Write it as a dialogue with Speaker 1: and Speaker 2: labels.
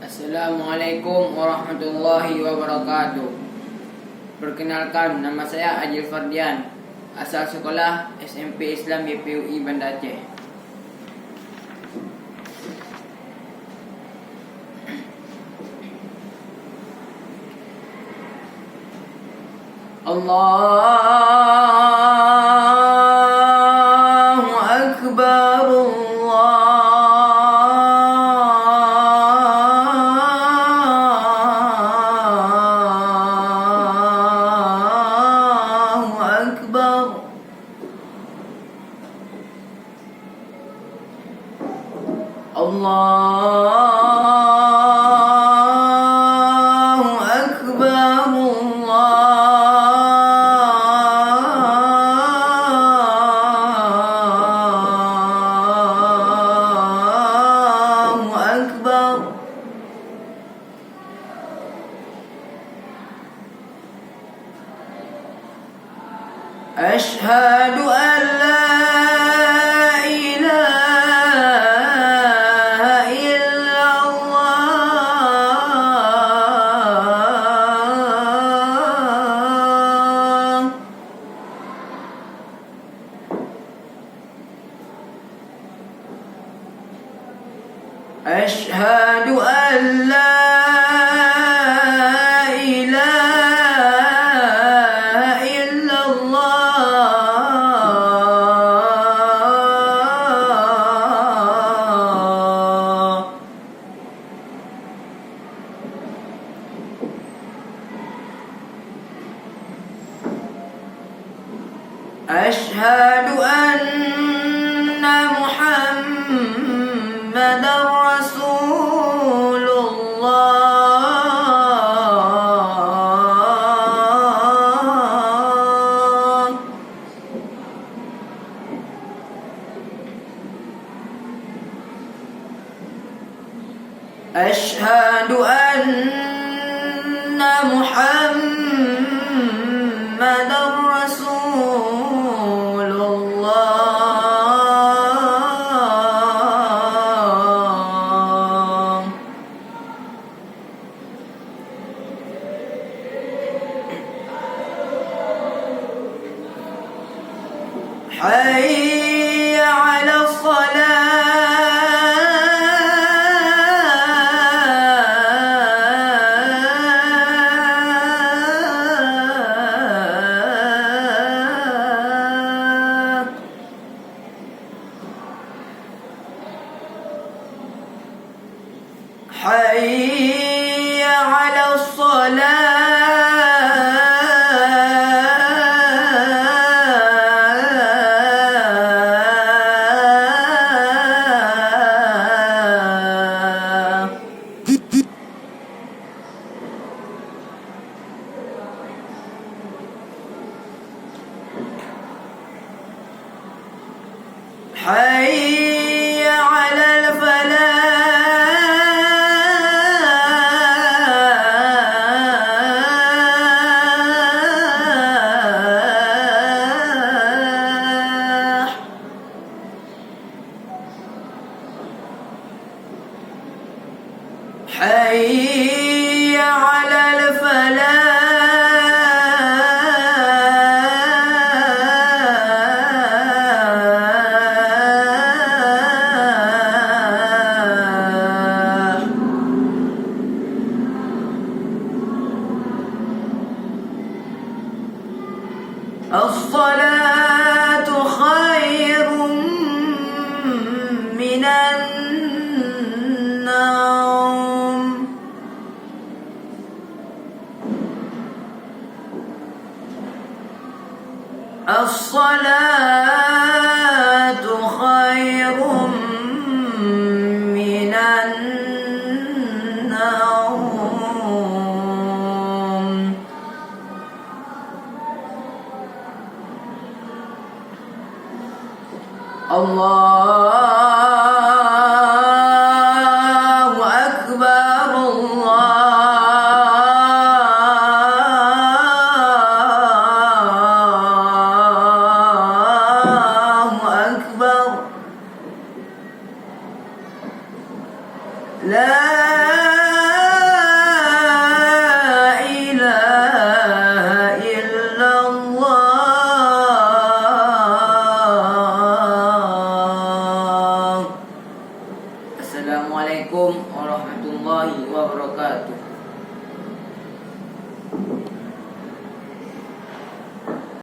Speaker 1: Assalamualaikum warahmatullahi wabarakatuh. Perkenalkan, nama saya Ajil Fardian, asal sekolah SMP Islam YPUI Banda Aceh. Allahu Akbar, Allahu Akbar. Allahu Akbar, Allahu Akbar. Asyhadu an la ilaha illallah. Asyhadu an la ilaha illallah. Asyhadu anna Muhammadar Rasulullah. Asyhadu anna Muhammadar Rasulullah. Hayya 'ala salah. Hayya 'ala salah. Hayya 'alal falah. Hayya 'alal falah. As-salatu khairun minan naum. As-salatu khairun minan naum. Allahu Akbar, Allahu Akbar. La wabarakatuh.